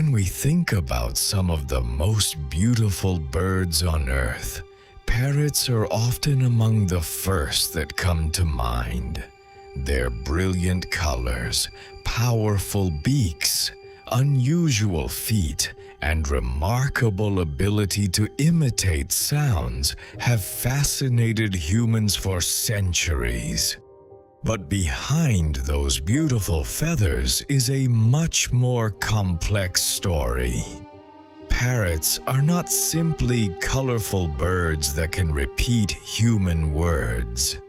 When we think about some of the most beautiful birds on Earth, parrots are often among the first that come to mind. Their brilliant colors, powerful beaks, unusual feet, and remarkable ability to imitate sounds have fascinated humans for centuries. But behind those beautiful feathers is a much more complex story. Parrots are not simply colorful birds that can repeat human words.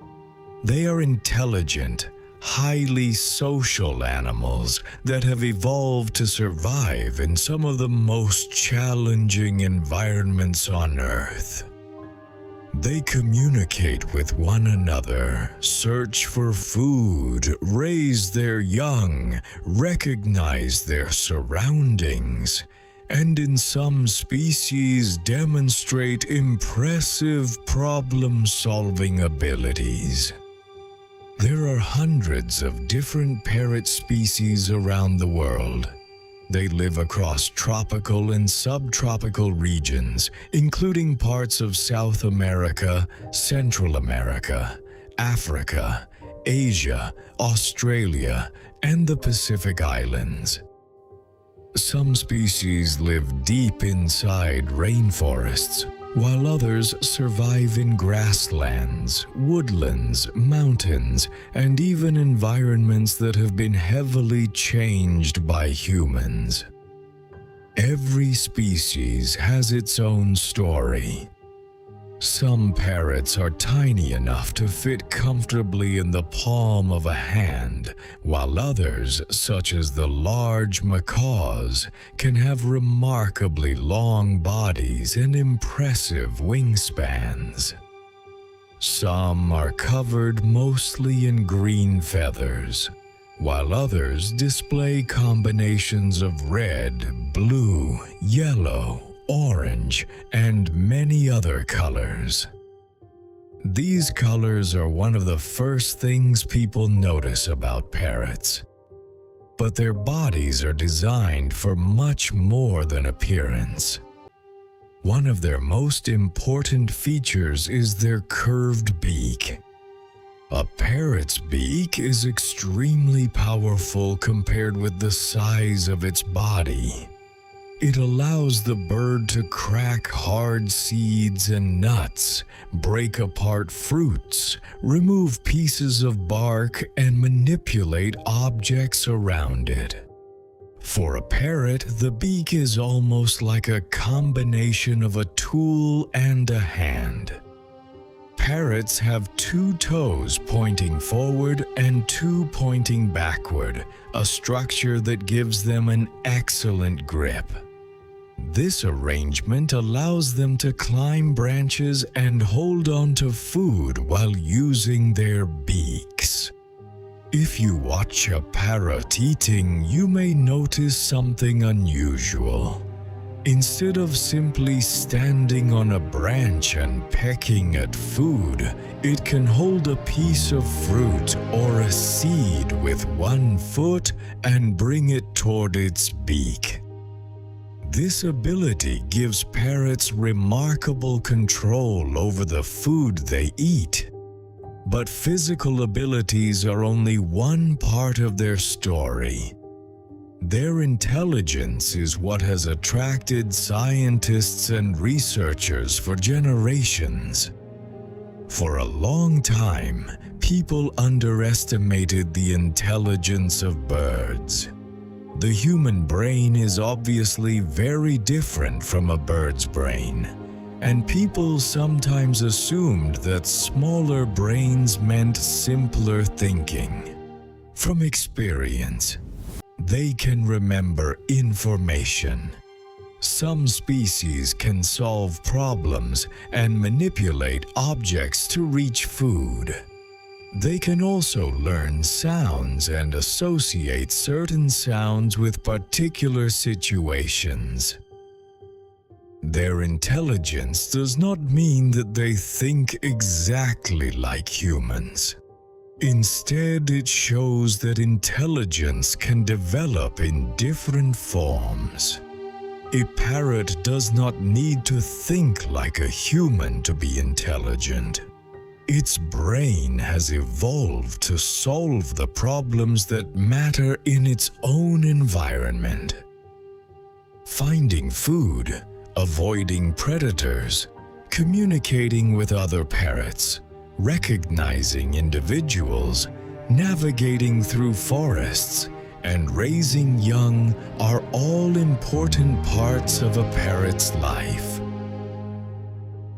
They are intelligent, highly social animals that have evolved to survive in some of the most challenging environments on Earth. They communicate with one another, search for food, raise their young, recognize their surroundings, and in some species demonstrate impressive problem-solving abilities. There are hundreds of different parrot species around the world. They live across tropical and subtropical regions, including parts of South America, Central America, Africa, Asia, Australia, and the Pacific Islands. Some species live deep inside rainforests, while others survive in grasslands, woodlands, mountains, and even environments that have been heavily changed by humans. Every species has its own story. Some parrots are tiny enough to fit comfortably in the palm of a hand, while others, such as the large macaws, can have remarkably long bodies and impressive wingspans. Some are covered mostly in green feathers, while others display combinations of red, blue, yellow, orange, and many other colors. These colors are one of the first things people notice about parrots. But their bodies are designed for much more than appearance. One of their most important features is their curved beak. A parrot's beak is extremely powerful compared with the size of its body. It allows the bird to crack hard seeds and nuts, break apart fruits, remove pieces of bark, and manipulate objects around it. For a parrot, the beak is almost like a combination of a tool and a hand. Parrots have 2 toes pointing forward and 2 pointing backward, a structure that gives them an excellent grip. This arrangement allows them to climb branches and hold on to food while using their beaks. If you watch a parrot eating, you may notice something unusual. Instead of simply standing on a branch and pecking at food, it can hold a piece of fruit or a seed with one foot and bring it toward its beak. This ability gives parrots remarkable control over the food they eat. But physical abilities are only one part of their story. Their intelligence is what has attracted scientists and researchers for generations. For a long time, people underestimated the intelligence of birds. The human brain is obviously very different from a bird's brain, and people sometimes assumed that smaller brains meant simpler thinking. From experience, they can remember information. Some species can solve problems and manipulate objects to reach food. They can also learn sounds and associate certain sounds with particular situations. Their intelligence does not mean that they think exactly like humans. Instead, it shows that intelligence can develop in different forms. A parrot does not need to think like a human to be intelligent. Its brain has evolved to solve the problems that matter in its own environment. Finding food, avoiding predators, communicating with other parrots, recognizing individuals, navigating through forests, and raising young are all important parts of a parrot's life.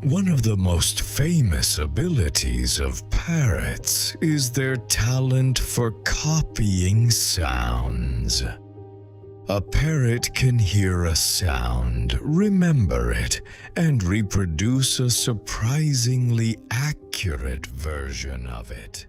One of the most famous abilities of parrots is their talent for copying sounds. A parrot can hear a sound, remember it, and reproduce a surprisingly accurate version of it.